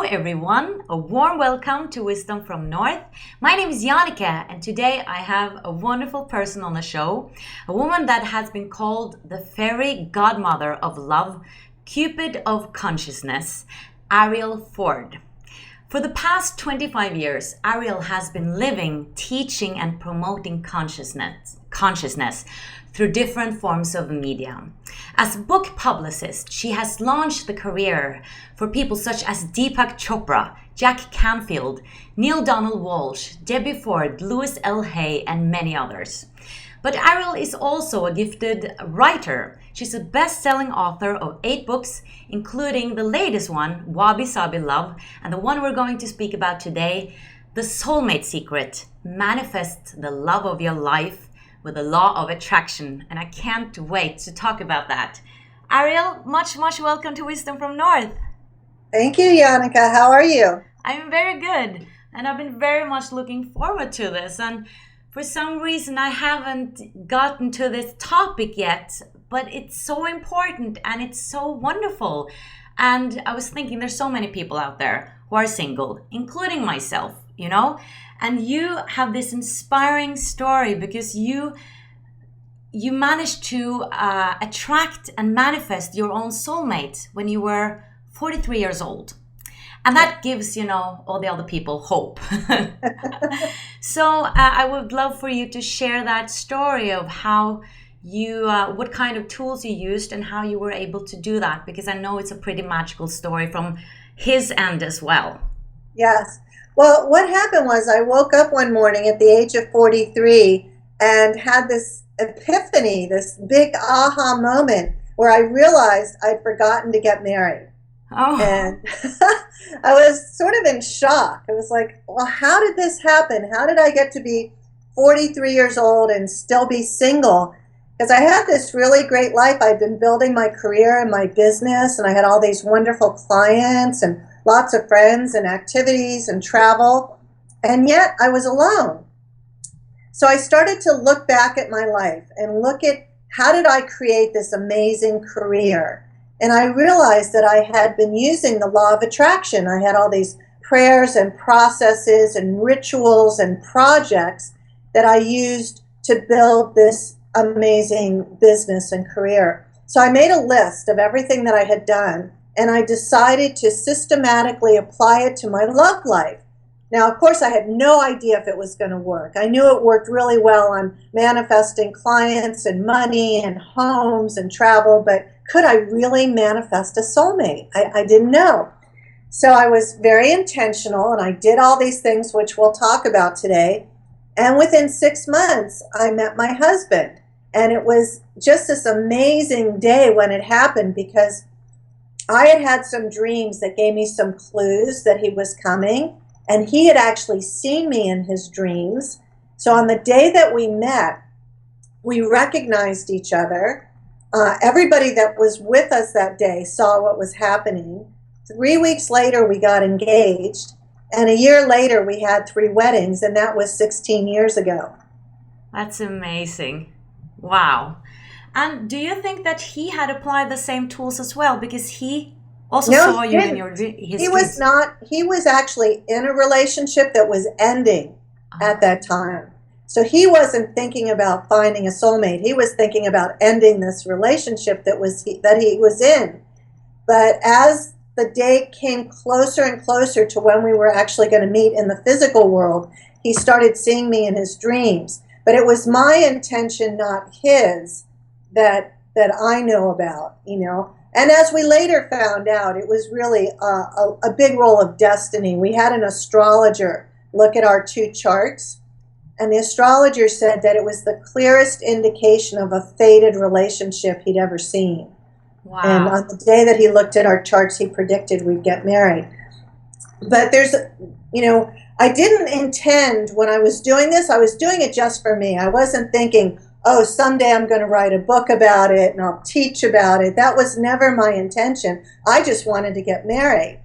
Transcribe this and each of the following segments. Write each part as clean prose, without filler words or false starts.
everyone. A warm welcome to Wisdom from North. My name is Janica, and today I have a wonderful person on the show, a woman that has been called the fairy godmother of love, Cupid of consciousness, Arielle Ford. For the past 25 years, Ariel has been living, teaching, and promoting consciousness through different forms of media. As book publicist, she has launched the career for people such as Deepak Chopra, Jack Canfield, Neil Donald Walsh, Debbie Ford, Louis L. Hay, and many others. But Ariel is also a gifted writer. She's a best-selling author of 8 books, including the latest one, Wabi Sabi Love, and the one we're going to speak about today, The Soulmate Secret, Manifest the Love of Your Life with the Law of Attraction. And I can't wait to talk about that. Ariel, much welcome to Wisdom from North. Thank you, Janica. How are you? I'm very good, and I've been very much looking forward to this. And for some reason, I haven't gotten to this topic yet, but it's so important and it's so wonderful. And I was thinking there's so many people out there who are single, including myself, and you have this inspiring story because you managed to attract and manifest your own soulmate when you were 43 years old. And that gives, all the other people hope. So I would love for you to share that story of how you, what kind of tools you used and how you were able to do that, because I know it's a pretty magical story from his end as well. Yes. Well, what happened was I woke up one morning at the age of 43 and had this epiphany, this big aha moment where I realized I'd forgotten to get married. Oh. And I was sort of in shock. I was like, well, how did this happen? How did I get to be 43 years old and still be single? Because I had this really great life. I'd been building my career and my business, and I had all these wonderful clients and lots of friends and activities and travel, and yet I was alone. So I started to look back at my life and look at how did I create this amazing career. And I realized that I had been using the law of attraction. I had all these prayers and processes and rituals and projects that I used to build this amazing business and career. So I made a list of everything that I had done, and I decided to systematically apply it to my love life. Now, of course, I had no idea if it was going to work. I knew it worked really well on manifesting clients and money and homes and travel, but could I really manifest a soulmate? I didn't know. So I was very intentional, and I did all these things, which we'll talk about today. And within 6 months, I met my husband. And it was just this amazing day when it happened, because I had had some dreams that gave me some clues that he was coming. And he had actually seen me in his dreams. So on the day that we met, we recognized each other. Everybody that was with us that day saw what was happening. 3 weeks later, we got engaged. And a year later, we had 3 weddings. And that was 16 years ago. That's amazing. Wow. And do you think that he had applied the same tools as well? Because he also saw you in his dreams. He was actually in a relationship that was ending at that time. So he wasn't thinking about finding a soulmate. He was thinking about ending this relationship that he was in. But as the day came closer and closer to when we were actually going to meet in the physical world, he started seeing me in his dreams. But it was my intention, not his, that I know about, And as we later found out, it was really a big role of destiny. We had an astrologer look at our 2 charts, and the astrologer said that it was the clearest indication of a fated relationship he'd ever seen. Wow. And on the day that he looked at our charts, he predicted we'd get married. But there's, I didn't intend when I was doing this, I was doing it just for me. I wasn't thinking, oh, someday I'm going to write a book about it and I'll teach about it. That was never my intention. I just wanted to get married.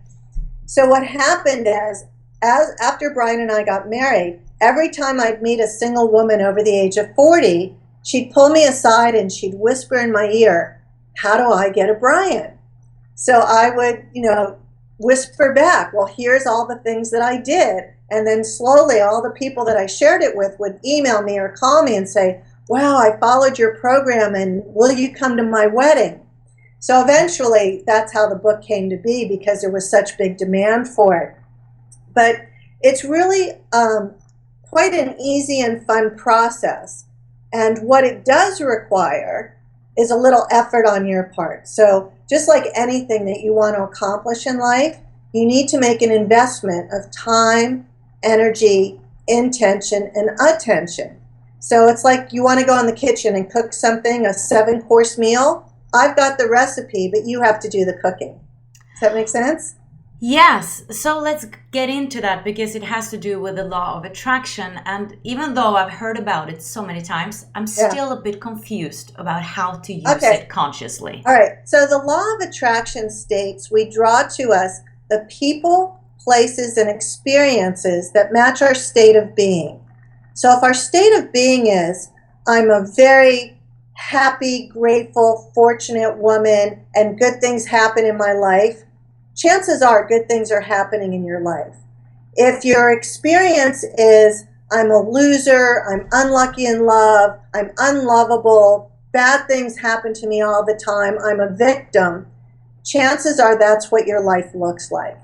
So what happened is, after Brian and I got married, every time I'd meet a single woman over the age of 40, she'd pull me aside and she'd whisper in my ear, how do I get a Brian? So I would, whisper back, well, here's all the things that I did. And then slowly all the people that I shared it with would email me or call me and say, wow, I followed your program and will you come to my wedding? So eventually that's how the book came to be, because there was such big demand for it. But it's really quite an easy and fun process. And what it does require is a little effort on your part. So just like anything that you want to accomplish in life, you need to make an investment of time, energy, intention, and attention. So it's like you want to go in the kitchen and cook something, a 7-course meal. I've got the recipe, but you have to do the cooking. Does that make sense? Yes, so let's get into that because it has to do with the law of attraction. And even though I've heard about it so many times, I'm still a bit confused about how to use it consciously. All right, so the law of attraction states we draw to us the people, places, and experiences that match our state of being. So if our state of being is, I'm a very happy, grateful, fortunate woman, and good things happen in my life, chances are good things are happening in your life. If your experience is, I'm a loser, I'm unlucky in love, I'm unlovable, bad things happen to me all the time, I'm a victim, chances are that's what your life looks like.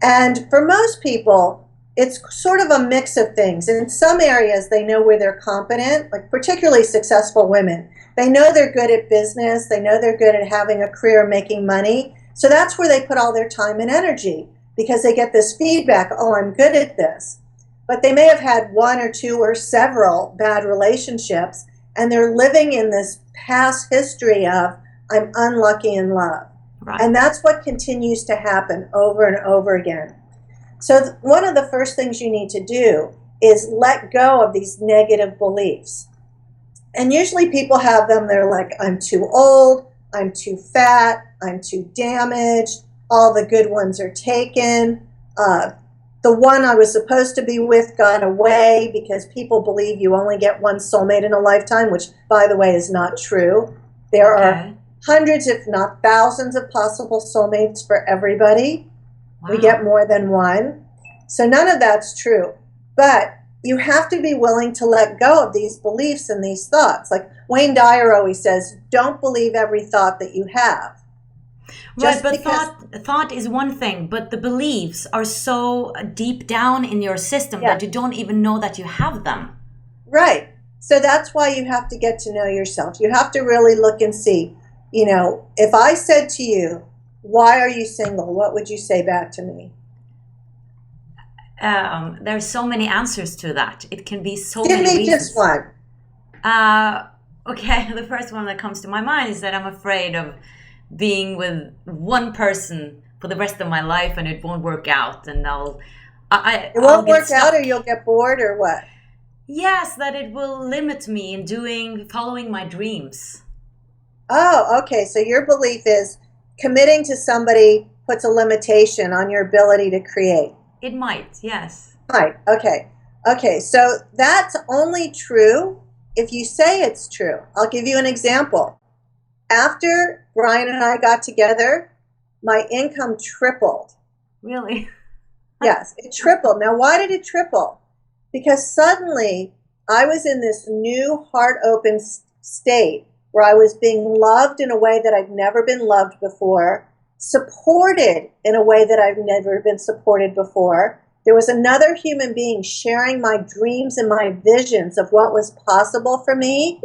And for most people, it's sort of a mix of things. In some areas, they know where they're competent, like particularly successful women. They know they're good at business, they know they're good at having a career, making money. So that's where they put all their time and energy, because they get this feedback, oh, I'm good at this. But they may have had 1 or 2 or several bad relationships, and they're living in this past history of, I'm unlucky in love. Right. And that's what continues to happen over and over again. So one of the first things you need to do is let go of these negative beliefs. And usually people have them, they're like, I'm too old, I'm too fat, I'm too damaged, all the good ones are taken, the one I was supposed to be with got away, because people believe you only get one soulmate in a lifetime, which, by the way, is not true. There are hundreds, if not thousands, of possible soulmates for everybody. Wow. We get more than one. So none of that's true. But you have to be willing to let go of these beliefs and these thoughts. Like Wayne Dyer always says, don't believe every thought that you have. Right, but thought is one thing, but the beliefs are so deep down in your system that you don't even know that you have them. Right. So that's why you have to get to know yourself. You have to really look and see, you know, if I said to you, why are you single? What would you say back to me? There's so many answers to that. It can be so many reasons. Give me just one. Okay, the first one that comes to my mind is that I'm afraid of being with one person for the rest of my life and it won't work out, and it won't work out, or you'll get bored, or what? Yes, that it will limit me in following my dreams. Oh, okay. So your belief is committing to somebody puts a limitation on your ability to create. It might, yes. Right. Okay. Okay. So that's only true if you say it's true. I'll give you an example. After Brian and I got together, my income tripled. Really? Yes, it tripled. Now, why did it triple? Because suddenly I was in this new heart-open state where I was being loved in a way that I've never been loved before, supported in a way that I've never been supported before. There was another human being sharing my dreams and my visions of what was possible for me.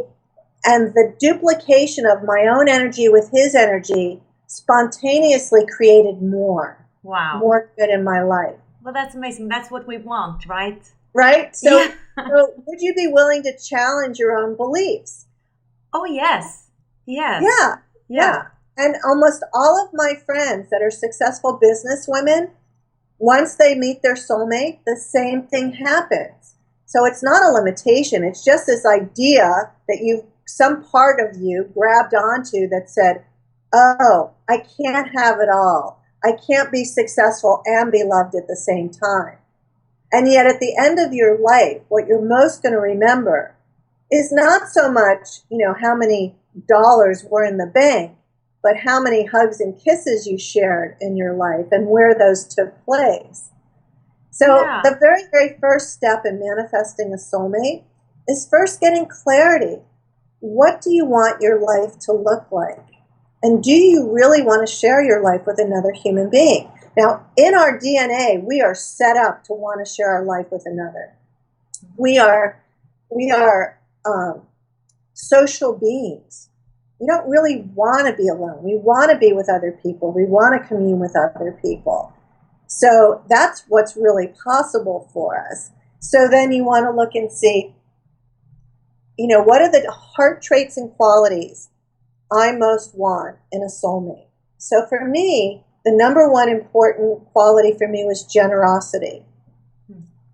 And the duplication of my own energy with his energy spontaneously created more. Wow. More good in my life. Well, that's amazing. That's what we want, right? Right? So, so would you be willing to challenge your own beliefs? Oh, yes. Yes. Yeah. And almost all of my friends that are successful business women, once they meet their soulmate, the same thing happens. So it's not a limitation. It's just this idea that some part of you grabbed onto that said, oh, I can't have it all. I can't be successful and be loved at the same time. And yet at the end of your life, what you're most going to remember is not so much, how many dollars were in the bank, but how many hugs and kisses you shared in your life and where those took place. So Yeah. the very, very first step in manifesting a soulmate is first getting clarity. What do you want your life to look like? And do you really want to share your life with another human being? Now, in our DNA, we are set up to want to share our life with another. We are social beings. We don't really want to be alone. We want to be with other people. We want to commune with other people. So that's what's really possible for us. So then you want to look and see, what are the heart traits and qualities I most want in a soulmate? So for me, the number one important quality for me was generosity.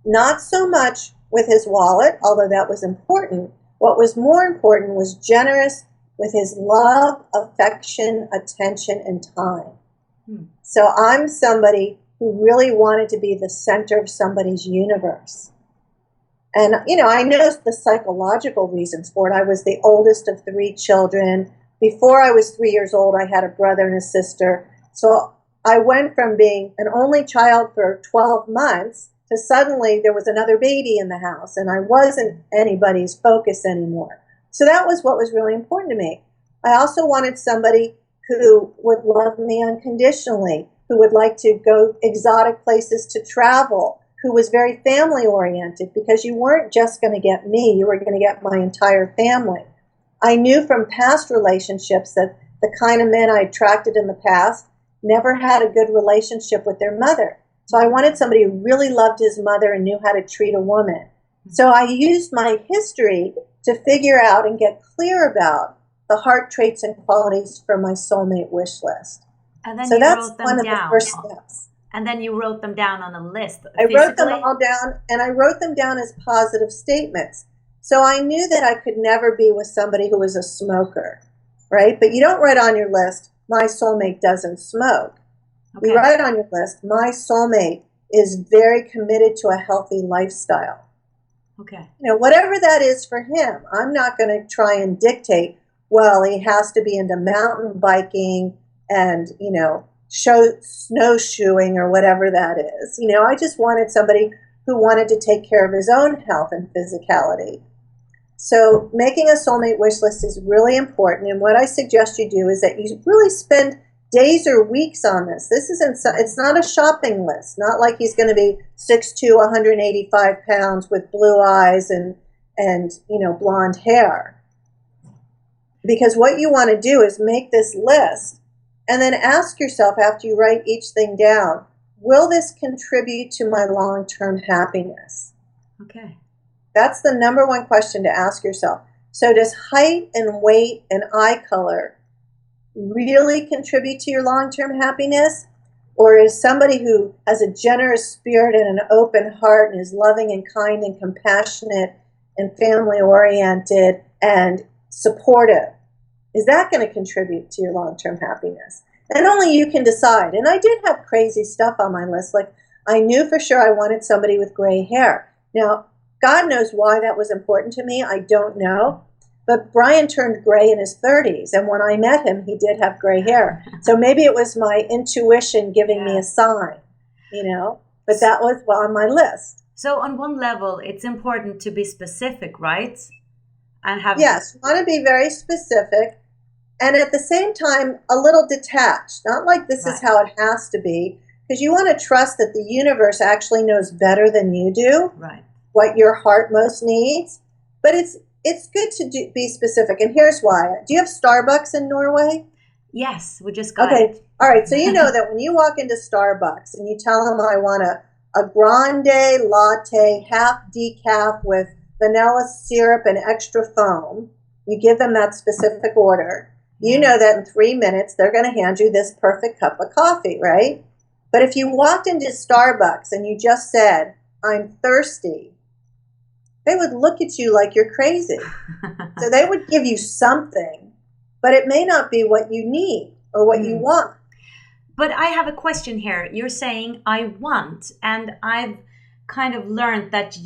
Not so much with his wallet, although that was important. What was more important was generous with his love, affection, attention, and time. So I'm somebody who really wanted to be the center of somebody's universe. And, I know the psychological reasons for it. I was the oldest of 3 children. Before I was 3 years old, I had a brother and a sister. So I went from being an only child for 12 months to suddenly there was another baby in the house, and I wasn't anybody's focus anymore. So that was what was really important to me. I also wanted somebody who would love me unconditionally, who would like to go exotic places to travel, who was very family oriented, because you weren't just going to get me, you were going to get my entire family. I knew from past relationships that the kind of men I attracted in the past never had a good relationship with their mother. So I wanted somebody who really loved his mother and knew how to treat a woman. So I used my history to figure out and get clear about the heart traits and qualities for my soulmate wish list. And then so you that's wrote them one of down. the first steps. And then you wrote them down on a list. I wrote them all down, and I wrote them down as positive statements. So I knew that I could never be with somebody who was a smoker, right? But you don't write on your list, my soulmate doesn't smoke. Okay. You write on your list, my soulmate is very committed to a healthy lifestyle. Okay. Whatever that is for him, I'm not going to try and dictate, well, he has to be into mountain biking and, snowshoeing or whatever that is. I just wanted somebody who wanted to take care of his own health and physicality. So making a soulmate wish list is really important. And what I suggest you do is that you really spend days or weeks on this. It's not a shopping list. Not like he's going to be 6'2", 185 pounds with blue eyes and blonde hair. Because what you want to do is make this list and then ask yourself after you write each thing down, will this contribute to my long-term happiness? Okay. That's the number one question to ask yourself. So does height and weight and eye color really contribute to your long-term happiness? Or is somebody who has a generous spirit and an open heart and is loving and kind and compassionate and family-oriented and supportive, is that going to contribute to your long-term happiness? And only you can decide. And I did have crazy stuff on my list. Like, I knew for sure I wanted somebody with gray hair. Now, God knows why that was important to me. I don't know. But Brian turned gray in his 30s, and when I met him, he did have gray hair. So maybe it was my intuition giving me a sign, but that was on my list. So on one level, it's important to be specific, right? And have Yes, you want to be very specific, and at the same time, a little detached. Not like this is how it has to be, because you want to trust that the universe actually knows better than you do what your heart most needs. But it's good to be specific, and here's why. Do you have Starbucks in Norway? Yes, we just got it. Okay, all right. So you know that when you walk into Starbucks and you tell them I want a grande latte, half decaf with vanilla syrup and extra foam, you give them that specific order. You know that in 3 minutes they're going to hand you this perfect cup of coffee, right? But if you walked into Starbucks and you just said, I'm thirsty, they would look at you like you're crazy. So they would give you something, but it may not be what you need or what you want. But I have a question here. You're saying I want, and I've kind of learned that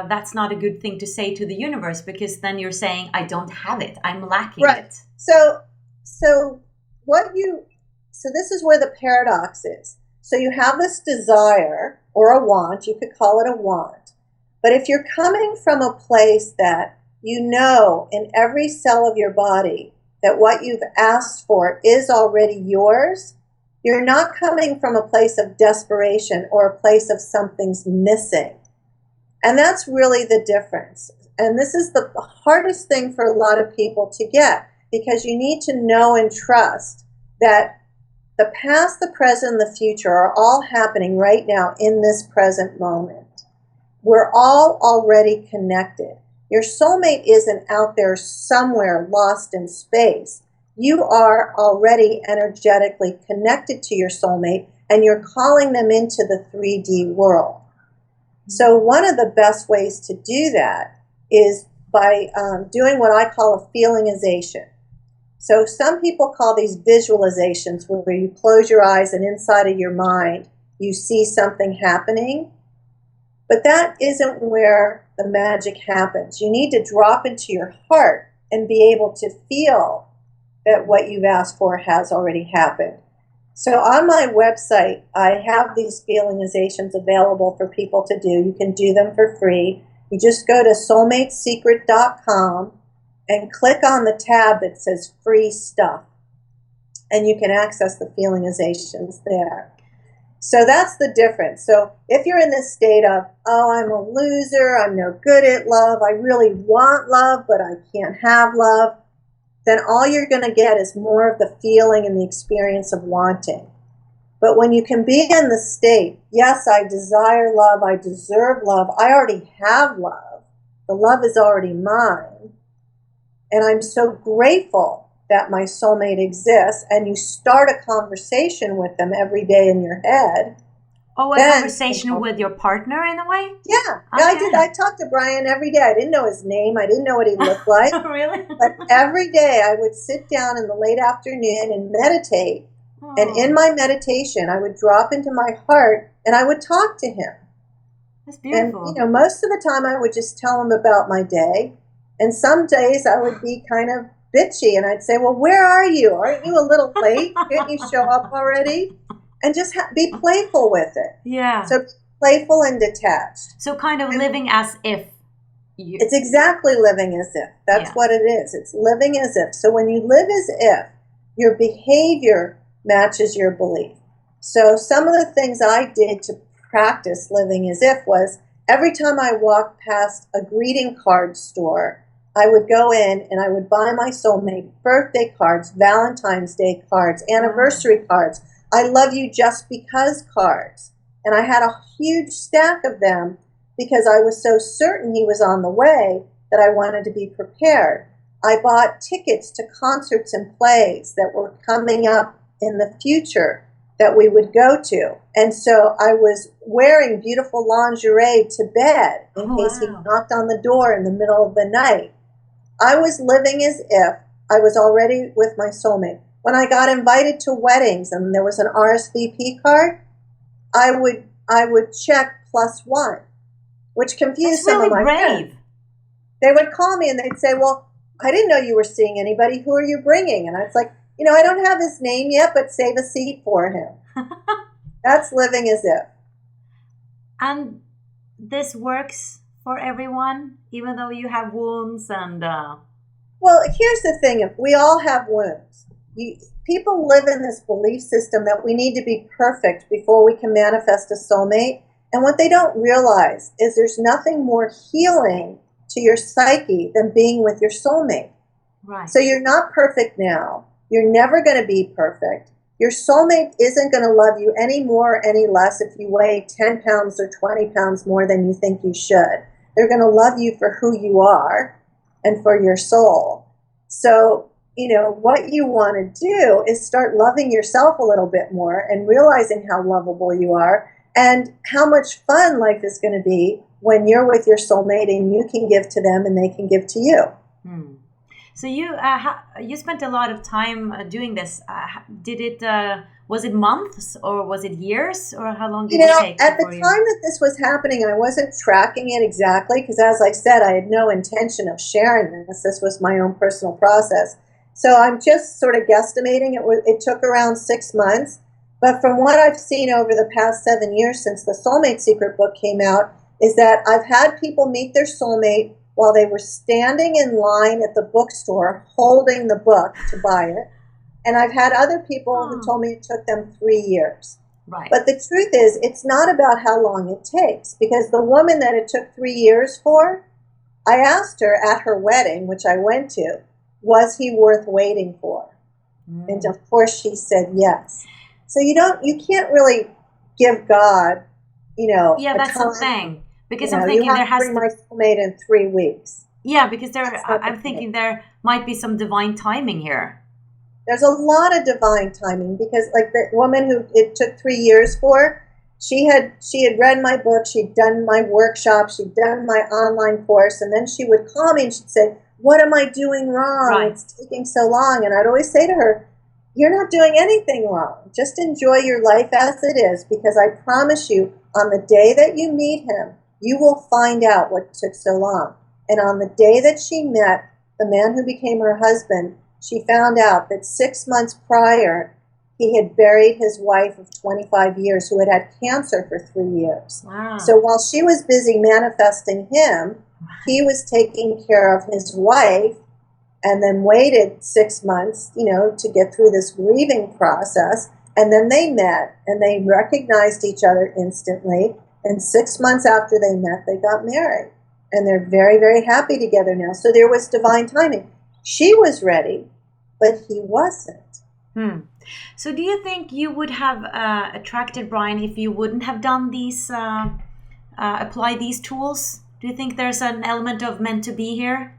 that's not a good thing to say to the universe, because then you're saying I don't have it. I'm lacking it. So so this is where the paradox is. So you have this desire or a want, you could call it a want. But if you're coming from a place that you know in every cell of your body that what you've asked for is already yours, you're not coming from a place of desperation or a place of something's missing. And that's really the difference. And this is the hardest thing for a lot of people to get, because you need to know and trust that the past, the present, and the future are all happening right now in this present moment. We're all already connected. Your soulmate isn't out there somewhere lost in space. You are already energetically connected to your soulmate, and you're calling them into the 3D world. So one of the best ways to do that is by doing what I call a feelingization. So some people call these visualizations, where you close your eyes and inside of your mind you see something happening. But that isn't where the magic happens. You need to drop into your heart and be able to feel that what you've asked for has already happened. So on my website, I have these feelingizations available for people to do. You can do them for free. You just go to soulmatesecret.com and click on the tab that says free stuff, and you can access the feelingizations there. So that's the difference. So if you're in this state of, oh, I'm a loser, I'm no good at love, I really want love, but I can't have love, then all you're going to get is more of the feeling and the experience of wanting. But when you can be in the state, yes, I desire love, I deserve love, I already have love, the love is already mine, and I'm so grateful that my soulmate exists, and you start a conversation with them every day in your head. Oh, a conversation with your partner in a way? Yeah, okay. I did. I talked to Brian every day. I didn't know his name. I didn't know what he looked like. Really? But every day I would sit down in the late afternoon and meditate. Oh. And in my meditation, I would drop into my heart and I would talk to him. That's beautiful. And, most of the time I would just tell him about my day. And some days I would be kind of bitchy, and I'd say, well, where are you? Aren't you a little late? Can't you show up already? And just be playful with it. Yeah. So playful and detached. So kind of living as if. It's exactly living as if. That's what it is. It's living as if. So when you live as if, your behavior matches your belief. So some of the things I did to practice living as if was, every time I walked past a greeting card store, I would go in and I would buy my soulmate birthday cards, Valentine's Day cards, anniversary cards, I love you just because cards. And I had a huge stack of them because I was so certain he was on the way that I wanted to be prepared. I bought tickets to concerts and plays that were coming up in the future that we would go to. And so I was wearing beautiful lingerie to bed in case he knocked on the door in the middle of the night. I was living as if I was already with my soulmate. When I got invited to weddings and there was an RSVP card, I would check +1, which confused some of my friends. They would call me and they'd say, well, I didn't know you were seeing anybody. Who are you bringing? And I was like, I don't have his name yet, but save a seat for him. That's living as if. And this works for everyone, even though you have wounds and... Well, here's the thing. We all have wounds. People live in this belief system that we need to be perfect before we can manifest a soulmate. And what they don't realize is there's nothing more healing to your psyche than being with your soulmate. Right. So you're not perfect now. You're never going to be perfect. Your soulmate isn't going to love you any more or any less if you weigh 10 pounds or 20 pounds more than you think you should. They're going to love you for who you are and for your soul. So, what you want to do is start loving yourself a little bit more and realizing how lovable you are and how much fun life is going to be when you're with your soulmate and you can give to them and they can give to you. So you spent a lot of time doing this. Was it months or was it years, or how long did it take? At the time that this was happening, I wasn't tracking it exactly because, as I said, I had no intention of sharing this. This was my own personal process. So I'm just sort of guesstimating. It took around 6 months. But from what I've seen over the past 7 years since the Soulmate Secret book came out, is that I've had people meet their soulmate while they were standing in line at the bookstore holding the book to buy it. And I've had other people who told me it took them 3 years. Right. But the truth is, it's not about how long it takes, because the woman that it took 3 years for, I asked her at her wedding, which I went to, was he worth waiting for? And of course she said yes. So you can't really give God, Yeah, a that's the time. thing. Because You I'm know, you thinking have there to has bring to. my soulmate in 3 weeks. Yeah, because That's not the I'm point. thinking there might be some divine timing here. There's a lot of divine timing, because like the woman who it took 3 years for, she had read my book, she'd done my workshop, she'd done my online course, and then she would call me and she'd say, "What am I doing wrong? Right. It's taking so long." And I'd always say to her, "You're not doing anything wrong. Just enjoy your life as it is, because I promise you, on the day that you meet him, you will find out what took so long." And on the day that she met the man who became her husband, she found out that 6 months prior, he had buried his wife of 25 years who had had cancer for 3 years. Wow. So while she was busy manifesting him, he was taking care of his wife, and then waited 6 months, to get through this grieving process. And then they met and they recognized each other instantly. And 6 months after they met, they got married. And they're very, very happy together now. So there was divine timing. She was ready, but he wasn't. So do you think you would have attracted Brian if you wouldn't have done these, apply these tools? Do you think there's an element of meant to be here?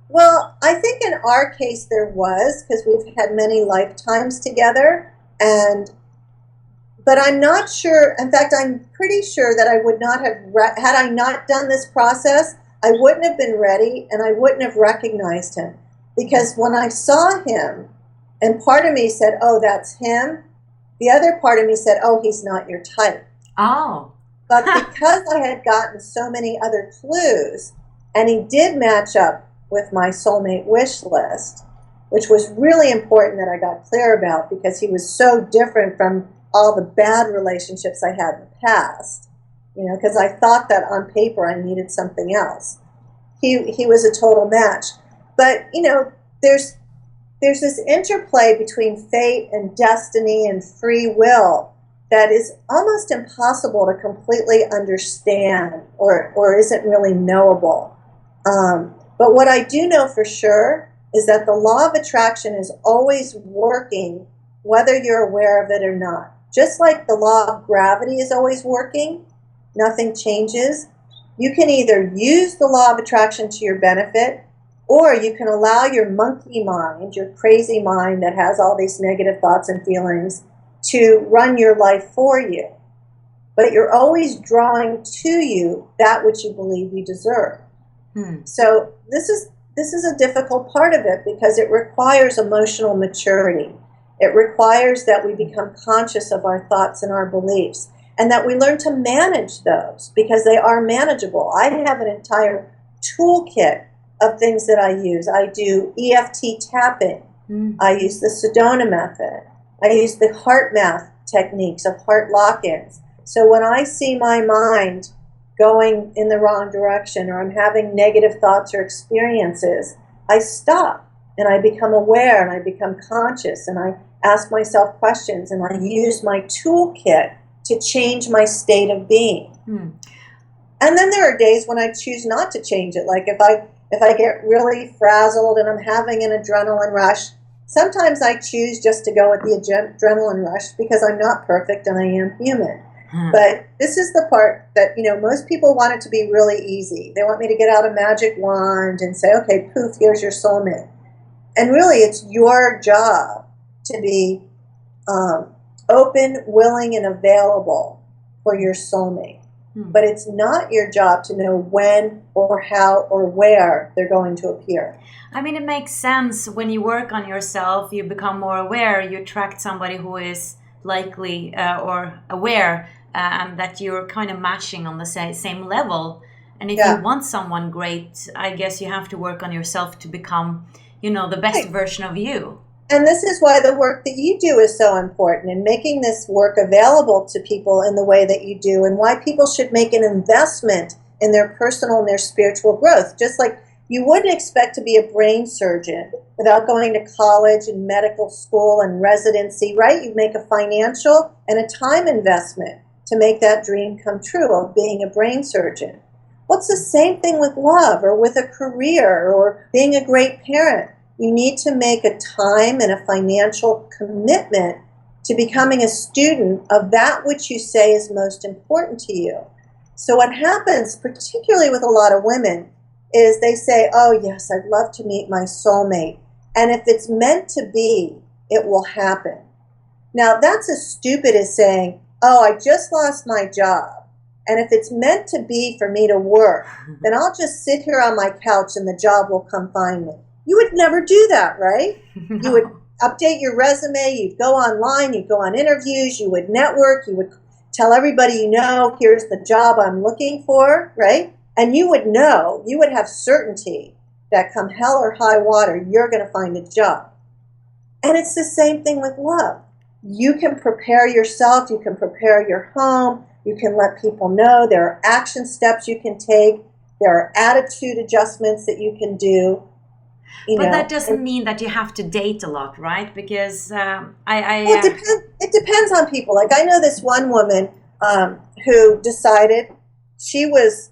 Well, I think in our case there was, because we've had many lifetimes together, but I'm not sure. In fact, I'm pretty sure that I would not have, had I not done this process, I wouldn't have been ready and I wouldn't have recognized him. Because when I saw him, and part of me said, "Oh, that's him," the other part of me said, "Oh, he's not your type." Oh. But because I had gotten so many other clues, and he did match up with my soulmate wish list, which was really important that I got clear about, because he was so different from all the bad relationships I had in the past, because I thought that on paper I needed something else. He was a total match. But, there's this interplay between fate and destiny and free will that is almost impossible to completely understand, or isn't really knowable. But what I do know for sure is that the law of attraction is always working, whether you're aware of it or not. Just like the law of gravity is always working, nothing changes. You can either use the law of attraction to your benefit, or you can allow your monkey mind, your crazy mind that has all these negative thoughts and feelings, to run your life for you. But you're always drawing to you that which you believe you deserve. So this is a difficult part of it, because it requires emotional maturity. It requires that we become conscious of our thoughts and our beliefs, and that we learn to manage those, because they are manageable. I have an entire toolkit of things that I use. I do EFT tapping. I use the Sedona method. I use the heart math techniques of heart lock-ins. So when I see my mind going in the wrong direction, or I'm having negative thoughts or experiences, I stop and I become aware and I become conscious, and I ask myself questions, and I use my toolkit to change my state of being. And then there are days when I choose not to change it. Like if I get really frazzled and I'm having an adrenaline rush, sometimes I choose just to go with the adrenaline rush, because I'm not perfect and I am human. But this is the part that, most people want it to be really easy. They want me to get out a magic wand and say, "Okay, poof, here's your soulmate." And really, it's your job to be open, willing, and available for your soulmate. But it's not your job to know when or how or where they're going to appear. I mean, it makes sense. When you work on yourself, you become more aware. You attract somebody who is likely or aware, and that you're kind of matching on the same level. And if you want someone great, I guess you have to work on yourself to become, the best version of you. And this is why the work that you do is so important, and making this work available to people in the way that you do, and why people should make an investment in their personal and their spiritual growth. Just like you wouldn't expect to be a brain surgeon without going to college and medical school and residency, right? You make a financial and a time investment to make that dream come true of being a brain surgeon. Well, it's the same thing with love or with a career or being a great parent. You need to make a time and a financial commitment to becoming a student of that which you say is most important to you. So what happens, particularly with a lot of women, is they say, oh yes, I'd love to meet my soulmate. And if it's meant to be, it will happen. Now that's as stupid as saying, oh, I just lost my job, and if it's meant to be for me to work, then I'll just sit here on my couch and the job will come find me. You would never do that, right? No. You would update your resume, you'd go online, you'd go on interviews, you would network, you would tell everybody you know, here's the job I'm looking for, right? And you would know, you would have certainty that come hell or high water, you're going to find a job. And it's the same thing with love. You can prepare yourself, you can prepare your home, you can let people know there are action steps you can take, there are attitude adjustments that you can do. But that doesn't mean that you have to date a lot, right? Because well, it depends on people. Like I know this one woman who decided she was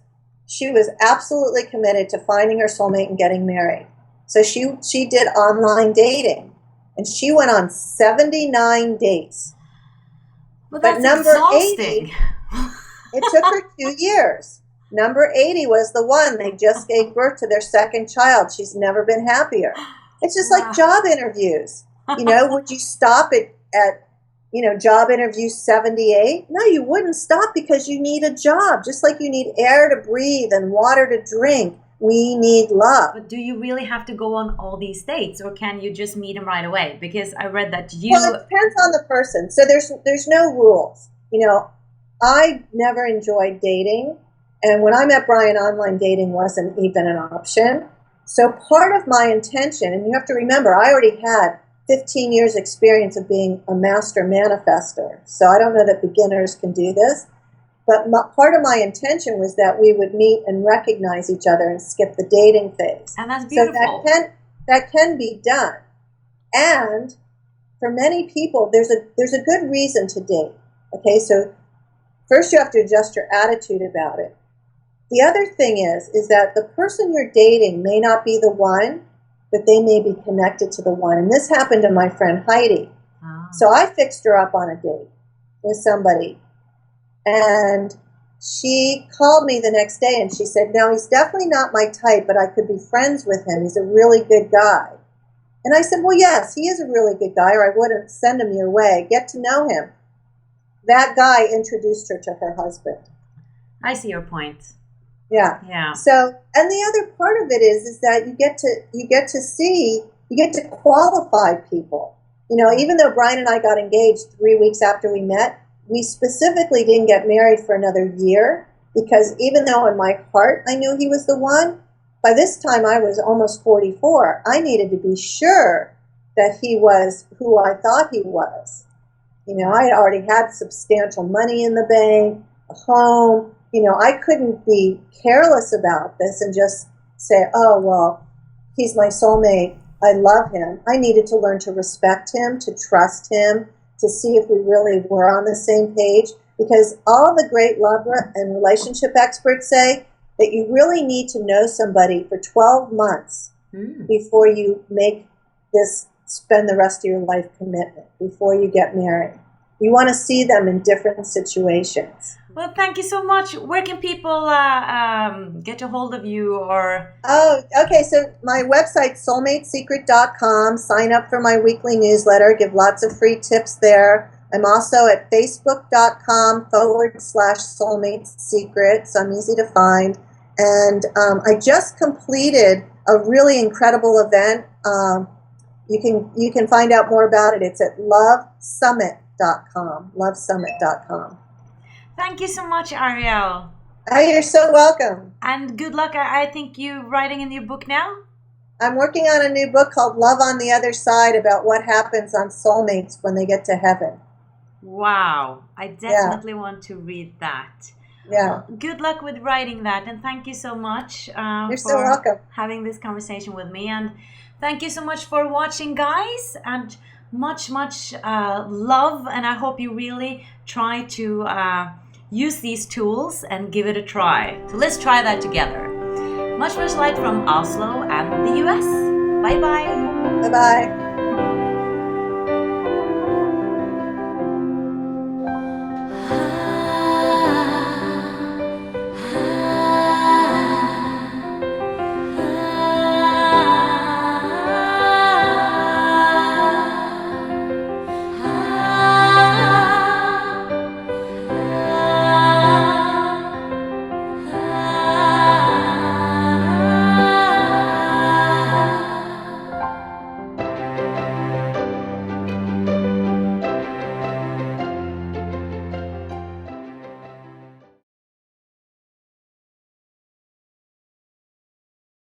absolutely committed to finding her soulmate and getting married. So she did online dating, and she went on 79 dates. Well, that's number exhausting. 80, it took her 2 years. Number 80 was the one. They just gave birth to their second child. She's never been happier. It's just like job interviews. Would you stop at job interview 78? No, you wouldn't stop, because you need a job. Just like you need air to breathe and water to drink, we need love. But do you really have to go on all these dates, or can you just meet them right away? Because I read that Well, it depends on the person. So there's no rules. I never enjoyed dating. And when I met Brian, online dating wasn't even an option. So part of my intention, and you have to remember, I already had 15 years experience of being a master manifester. So I don't know that beginners can do this. But part of my intention was that we would meet and recognize each other and skip the dating phase. And that's beautiful. So that can be done. And for many people, there's a good reason to date. Okay, so first you have to adjust your attitude about it. The other thing is that the person you're dating may not be the one, but they may be connected to the one. And this happened to my friend Heidi. So I fixed her up on a date with somebody. And she called me the next day and she said, now he's definitely not my type, but I could be friends with him. He's a really good guy. And I said, well, yes, he is a really good guy, or I wouldn't send him your way. Get to know him. That guy introduced her to her husband. I see your point. Yeah. So, and the other part of it is that you get to qualify people. Even though Brian and I got engaged 3 weeks after we met, we specifically didn't get married for another year, because even though in my heart I knew he was the one, by this time I was almost 44. I needed to be sure that he was who I thought he was. I already had substantial money in the bank, a home. I couldn't be careless about this and just say, oh, well, he's my soulmate. I love him. I needed to learn to respect him, to trust him, to see if we really were on the same page. Because all the great love and relationship experts say that you really need to know somebody for 12 months before you make this spend the rest of your life commitment, before you get married. You want to see them in different situations. Well, thank you so much. Where can people get a hold of you? Or okay. So my website, soulmatesecret.com. Sign up for my weekly newsletter. Give lots of free tips there. I'm also at facebook.com/Soulmate Secret. So I'm easy to find. And I just completed a really incredible event. You can find out more about it. It's at lovesummit.com. Lovesummit.com. Thank you so much, Arielle. Oh, you're so welcome. And good luck. I think you're writing a new book now? I'm working on a new book called Love on the Other Side about what happens on soulmates when they get to heaven. Wow, I Yeah, definitely want to read that. yeah. Well, good luck with writing that, and thank you so much You're so for welcome. having this conversation with me. And thank you so much for watching, guys, and much love. And I hope you really try to use these tools and give it a try. So let's try that together. Much light from Oslo and the US. Bye bye. Bye bye.